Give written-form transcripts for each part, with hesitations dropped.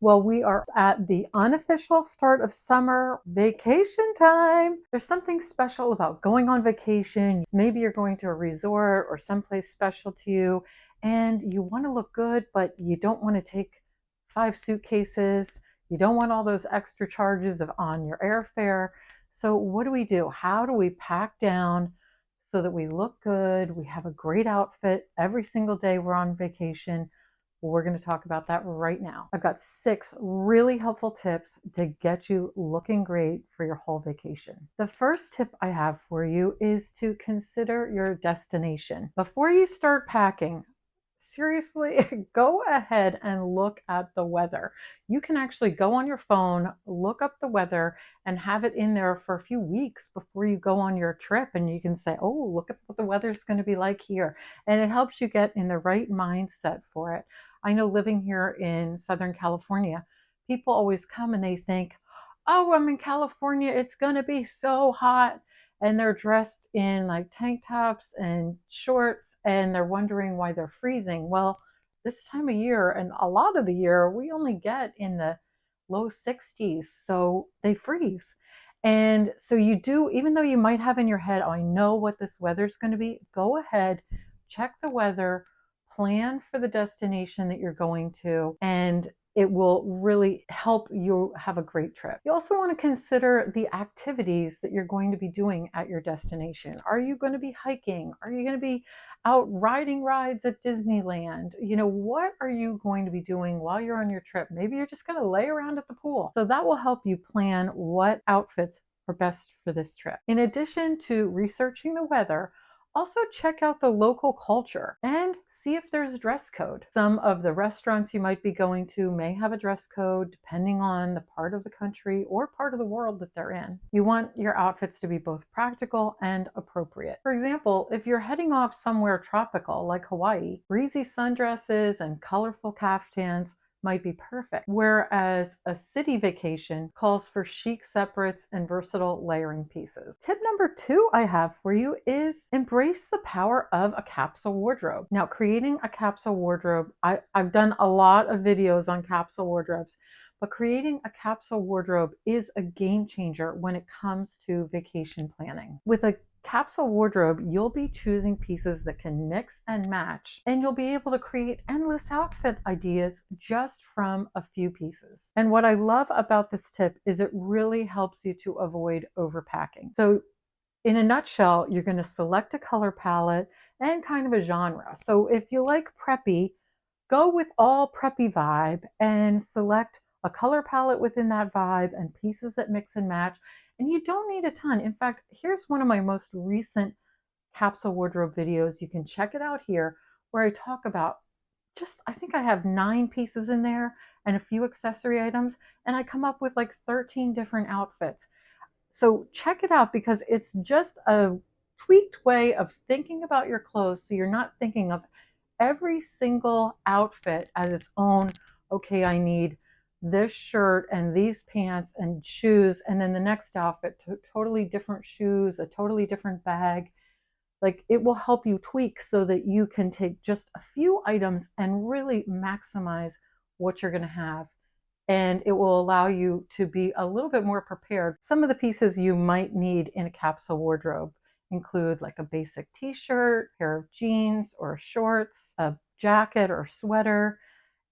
Well, we are at the unofficial start of summer vacation time. There's something special about going on vacation. Maybe you're going to a resort or someplace special to you, and you want to look good, but you don't want to take 5 suitcases. You don't want all those extra charges on your airfare. So, what do we do? How do we pack down so that we look good? We have a great outfit every single day we're on vacation. We're going to talk about that right now. I've got 6 really helpful tips to get you looking great for your whole vacation. The first tip I have for you is to consider your destination. Before you start packing, seriously, go ahead and look at the weather. You can actually go on your phone, look up the weather, and have it in there for a few weeks before you go on your trip. And you can say, oh, look at what the weather's going to be like here. And it helps you get in the right mindset for it. I know living here in Southern California, people always come and they think, oh, I'm in California, it's going to be so hot. And they're dressed in like tank tops and shorts and they're wondering why they're freezing. Well, this time of year and a lot of the year, we only get in the low 60s, so they freeze. And so you do, even though you might have in your head, oh, I know what this weather's going to be, go ahead, check the weather, plan for the destination that you're going to, and it will really help you have a great trip. You also want to consider the activities that you're going to be doing at your destination. Are you going to be hiking? Are you going to be out riding rides at Disneyland? What are you going to be doing while you're on your trip? Maybe you're just going to lay around at the pool. So that will help you plan what outfits are best for this trip. In addition to researching the weather, also check out the local culture and see if there's a dress code. Some of the restaurants you might be going to may have a dress code depending on the part of the country or part of the world that they're in. You want your outfits to be both practical and appropriate. For example, if you're heading off somewhere tropical like Hawaii, breezy sundresses and colorful caftans might be perfect, whereas a city vacation calls for chic separates and versatile layering pieces. Tip number 2 I have for you is embrace the power of a capsule wardrobe. Now, creating a capsule wardrobe, I've done a lot of videos on capsule wardrobes, but creating a capsule wardrobe is a game changer when it comes to vacation planning. With a capsule wardrobe, you'll be choosing pieces that can mix and match, and you'll be able to create endless outfit ideas just from a few pieces. And what I love about this tip is it really helps you to avoid overpacking. So in a nutshell, you're going to select a color palette and kind of a genre. So if you like preppy, go with all preppy vibe and select a color palette within that vibe and pieces that mix and match. And you don't need a ton. In fact, here's one of my most recent capsule wardrobe videos. You can check it out here where I talk about I think I have 9 pieces in there and a few accessory items, and I come up with like 13 different outfits. So check it out because it's just a tweaked way of thinking about your clothes so you're not thinking of every single outfit as its own, okay, I need this shirt and these pants and shoes, and then the next outfit, totally different shoes, a totally different bag. Like it will help you tweak so that you can take just a few items and really maximize what you're going to have. And it will allow you to be a little bit more prepared. Some of the pieces you might need in a capsule wardrobe include like a basic t-shirt, pair of jeans or shorts, a jacket or sweater,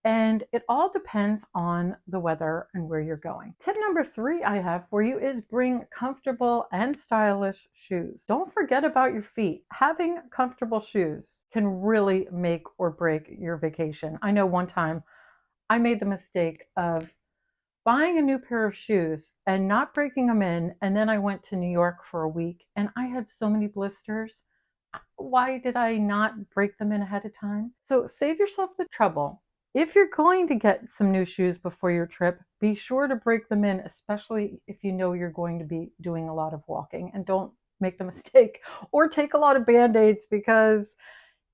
and it all depends on the weather and where you're going. Tip number 3 I have for you is bring comfortable and stylish shoes. Don't forget about your feet. Having comfortable shoes can really make or break your vacation. I know one time I made the mistake of buying a new pair of shoes and not breaking them in, and then I went to New York for a week and I had so many blisters. Why did I not break them in ahead of time? So save yourself the trouble. If you're going to get some new shoes before your trip, be sure to break them in, especially if you know you're going to be doing a lot of walking, and don't make the mistake or take a lot of band-aids because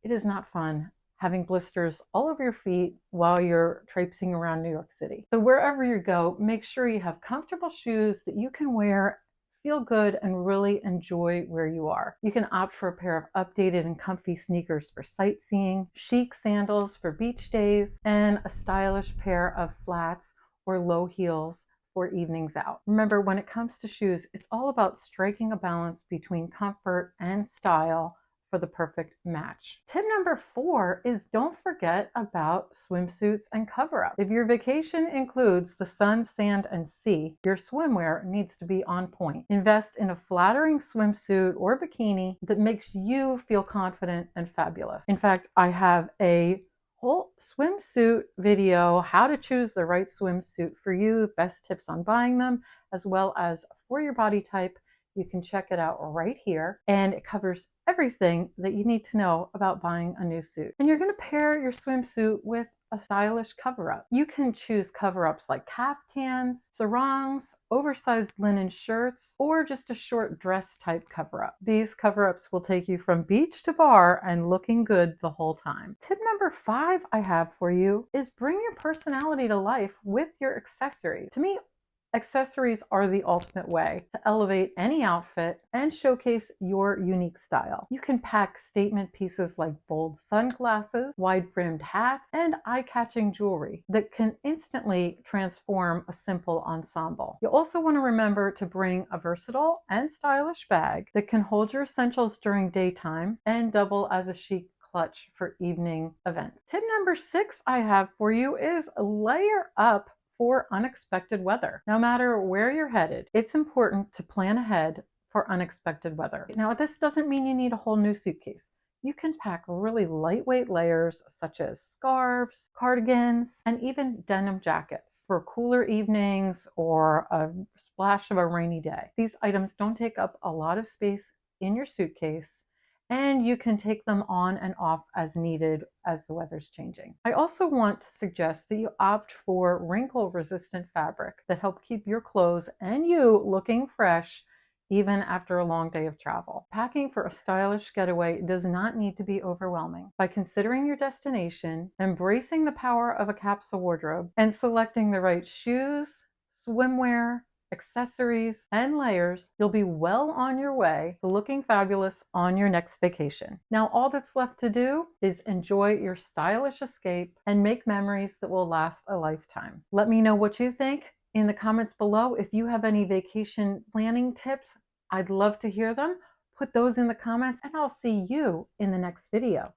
it is not fun having blisters all over your feet while you're traipsing around New York City. So wherever you go, make sure you have comfortable shoes that you can wear, feel good, and really enjoy where you are. You can opt for a pair of updated and comfy sneakers for sightseeing, chic sandals for beach days, and a stylish pair of flats or low heels for evenings out. Remember, when it comes to shoes, it's all about striking a balance between comfort and style for the perfect match. Tip number 4 is don't forget about swimsuits and cover-up. If your vacation includes the sun, sand, and sea, your swimwear needs to be on point. Invest in a flattering swimsuit or bikini that makes you feel confident and fabulous. In fact, I have a whole swimsuit video, how to choose the right swimsuit for you, best tips on buying them, as well as for your body type. You can check it out right here, and it covers everything that you need to know about buying a new suit. And you're going to pair your swimsuit with a stylish cover-up. You can choose cover-ups like caftans, sarongs, oversized linen shirts, or just a short dress type cover-up. These cover-ups will take you from beach to bar and looking good the whole time. Tip number 5 I have for you is bring your personality to life with your accessories. To me, accessories are the ultimate way to elevate any outfit and showcase your unique style. You can pack statement pieces like bold sunglasses, wide-brimmed hats, and eye-catching jewelry that can instantly transform a simple ensemble. You also want to remember to bring a versatile and stylish bag that can hold your essentials during daytime and double as a chic clutch for evening events. Tip number 6 I have for you is layer up for unexpected weather. No matter where you're headed, it's important to plan ahead for unexpected weather. Now, this doesn't mean you need a whole new suitcase. You can pack really lightweight layers such as scarves, cardigans, and even denim jackets for cooler evenings or a splash of a rainy day. These items don't take up a lot of space in your suitcase, and you can take them on and off as needed as the weather's changing. I also want to suggest that you opt for wrinkle-resistant fabric that help keep your clothes and you looking fresh even after a long day of travel. Packing for a stylish getaway does not need to be overwhelming. By considering your destination, embracing the power of a capsule wardrobe, and selecting the right shoes, swimwear, accessories, and layers, you'll be well on your way to looking fabulous on your next vacation. Now, all that's left to do is enjoy your stylish escape and make memories that will last a lifetime. Let me know what you think in the comments below. If you have any vacation planning tips, I'd love to hear them. Put those in the comments, and I'll see you in the next video.